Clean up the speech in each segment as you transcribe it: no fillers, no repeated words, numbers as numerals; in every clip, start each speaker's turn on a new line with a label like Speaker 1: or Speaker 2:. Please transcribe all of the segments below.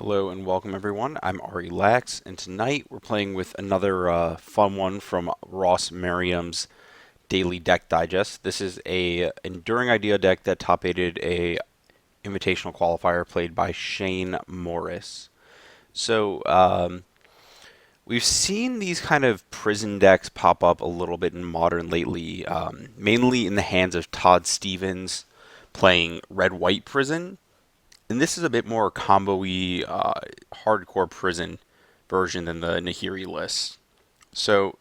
Speaker 1: Hello and welcome everyone. I'm Ari Lax, and tonight we're playing with another fun one from Ross Merriam's Daily Deck Digest. This is a Enduring Idea deck that top-aided a invitational qualifier played by Shane Morris. So we've seen these kind of prison decks pop up a little bit in Modern lately, mainly in the hands of Todd Stevens playing Red-White Prison. And this is a bit more combo-y, hardcore prison version than the Nahiri list. So,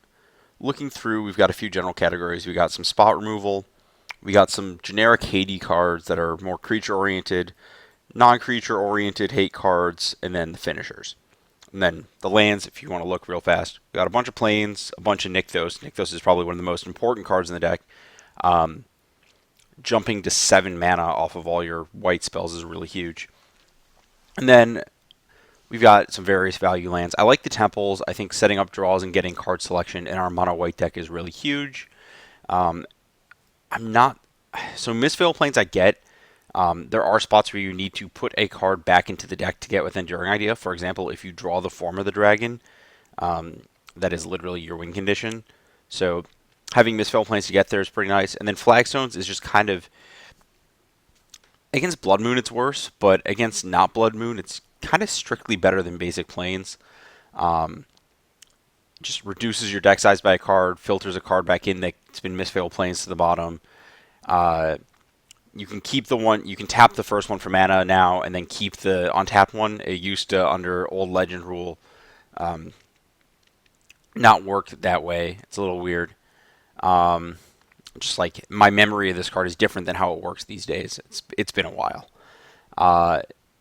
Speaker 1: looking through, we've got a few general categories. We got some spot removal. We got some generic Haiti cards that are more creature-oriented, non-creature-oriented hate cards, and then the finishers. And then the lands, if you want to look real fast. We got a bunch of planes, a bunch of Nykthos. Nykthos is probably one of the most important cards in the deck. Jumping to 7 mana off of all your white spells is really huge. And then we've got some various value lands. I like the temples. I think setting up draws and getting card selection in our mono white deck is really huge. I'm not so Mistveil Plains I get. There are spots where you need to put a card back into the deck to get with Enduring Idea. For example, if you draw the Form of the Dragon, that is literally your win condition. So having Mistveil Plains to get there is pretty nice. And then Flagstones is just kind of... Against Blood Moon it's worse, but against not Blood Moon it's kind of strictly better than basic Plains. Just reduces your deck size by a card, filters a card back in that's been Mistveil Plains to the bottom. You can keep the one, you can tap the first one for mana now, and then keep the untapped one. It used to, under old Legend rule, not work that way. It's a little weird. Just like my memory of this card is different than how it works these days. It's been a while.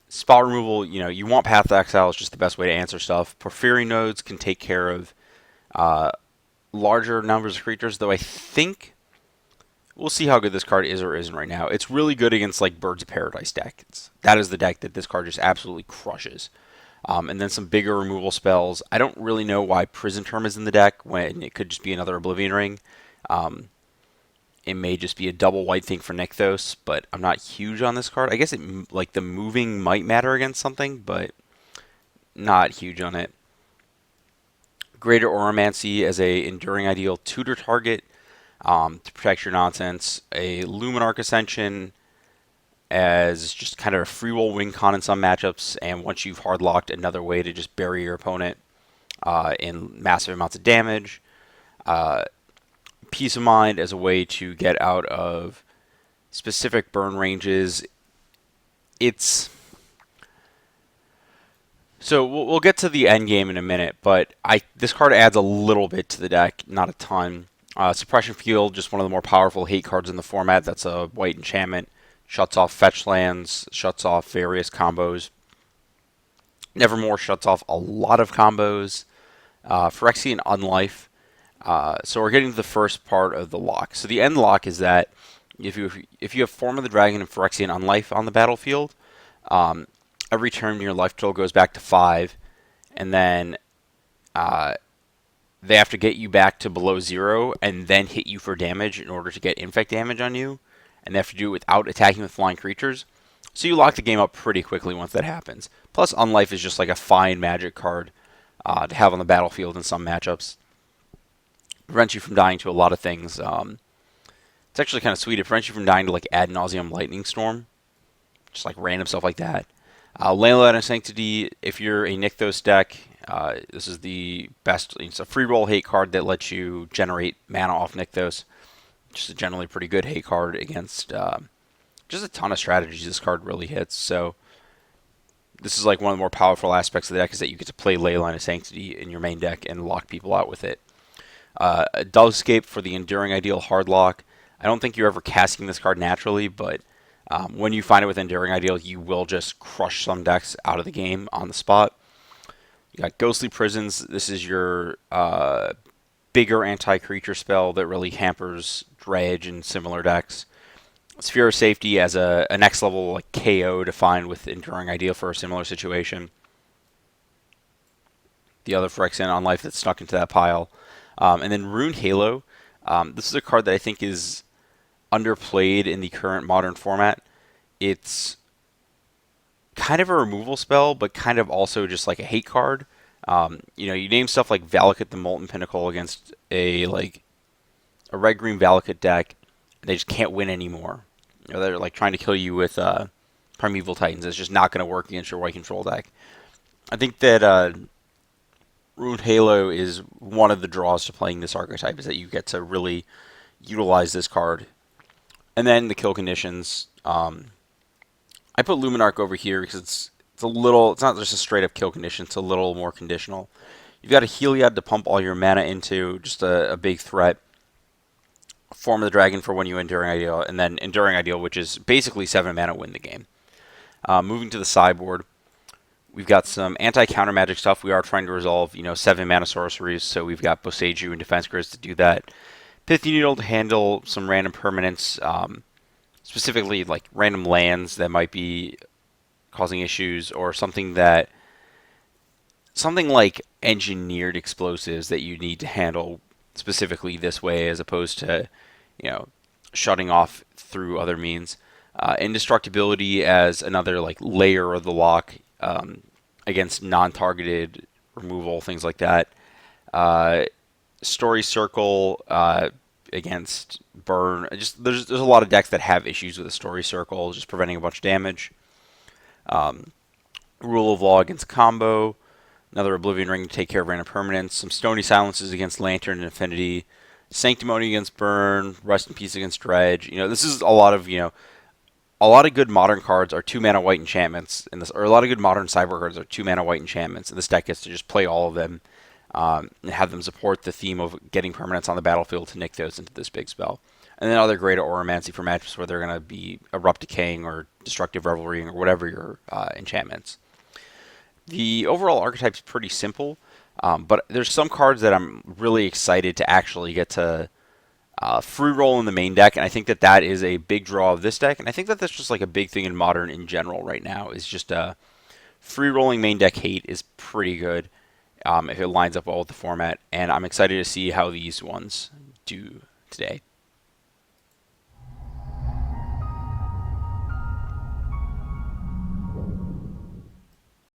Speaker 1: Spot removal, you want Path to Exile is just the best way to answer stuff. Porphyry nodes can take care of larger numbers of creatures, though I think we'll see how good this card is or isn't right now. It's really good against like Birds of Paradise deck. That is the deck that this card just absolutely crushes. And then some bigger removal spells. I don't really know why Prison Term is in the deck when it could just be another Oblivion Ring. It may just be a double white thing for Nykthos, but I'm not huge on this card. I guess the moving might matter against something, but not huge on it. Greater Oromancy as a Enduring Ideal tutor target to protect your nonsense. A Luminarch Ascension as just kind of a free roll win con in some matchups, and once you've hard locked, another way to just bury your opponent in massive amounts of damage. Peace of Mind as a way to get out of specific burn ranges. So we'll get to the end game in a minute, but this card adds a little bit to the deck, not a ton. Suppression Field, just one of the more powerful hate cards in the format. That's a white enchantment. Shuts off fetch lands, shuts off various combos. Nevermore shuts off a lot of combos. Phyrexian Unlife. So we're getting to the first part of the lock. So the end lock is that if you have Form of the Dragon and Phyrexian Unlife on the battlefield, every turn your life total goes back to 5, and then they have to get you back to below 0 and then hit you for damage in order to get infect damage on you, and they have to do it without attacking with flying creatures. So you lock the game up pretty quickly once that happens. Plus, Unlife is just like a fine magic card to have on the battlefield in some matchups. Prevents you from dying to a lot of things. It's actually kind of sweet. It prevents you from dying to like Ad Nauseam Lightning Storm, just like random stuff like that. Landlord and Sanctity. If you're a Nykthos deck, this is the best. It's a free roll hate card that lets you generate mana off Nykthos. Just a generally pretty good hate card against just a ton of strategies. This card really hits. So this is like one of the more powerful aspects of the deck is that you get to play Leyline of Sanctity in your main deck and lock people out with it. Dullscape for the Enduring Ideal Hardlock. I don't think you're ever casting this card naturally, but when you find it with Enduring Ideal, you will just crush some decks out of the game on the spot. You got Ghostly Prisons. This is your bigger anti-creature spell that really hampers Dredge and similar decks. Sphere of Safety as a next level like KO to find with Enduring Ideal for a similar situation. The other Phyrexian Unlife that's stuck into that pile. And then Rune Halo. This is a card that I think is underplayed in the current modern format. It's kind of a removal spell, but kind of also just like a hate card. You name stuff like Valakut the Molten Pinnacle against a red green Valakut deck, and they just can't win anymore. They're like trying to kill you with Primeval Titans. It's just not going to work against your white control deck. I think that Rune Halo is one of the draws to playing this archetype, is that you get to really utilize this card. And then the kill conditions. I put Luminarch over here because it's not just a straight up kill condition, it's a little more conditional. You've got a Heliod to pump all your mana into, just a big threat. Form of the Dragon for when you Enduring Ideal, and then Enduring Ideal, which is basically 7 mana win the game. Moving to the sideboard, we've got some anti-counter magic stuff. We are trying to resolve, 7 mana sorceries, so we've got Boseiju and Defense Grid to do that. Pithy Needle to handle some random permanents, specifically like random lands that might be causing issues, or something like engineered explosives that you need to handle specifically this way, as opposed to, shutting off through other means. Indestructibility as another like layer of the lock against non-targeted removal, things like that. Story Circle against burn. Just there's a lot of decks that have issues with the Story Circle, just preventing a bunch of damage. Rule of Law against combo. Another Oblivion Ring to take care of random permanents. Some Stony Silences against Lantern and Affinity. Sanctimony against burn. Rest in Peace against Dredge. This is a lot of good modern cards are 2 mana white enchantments, or a lot of good modern cyber cards are 2 mana white enchantments, and this deck gets to just play all of them and have them support the theme of getting permanents on the battlefield to nick those into this big spell. And then other great Oromancy for matchups where they're going to be Erupt Decaying or Destructive Revelry or whatever your enchantments. The overall archetype is pretty simple, but there's some cards that I'm really excited to actually get to free roll in the main deck, and I think that is a big draw of this deck, and I think that that's just like a big thing in Modern in general right now, is just free rolling main deck hate is pretty good if it lines up well with the format, and I'm excited to see how these ones do today.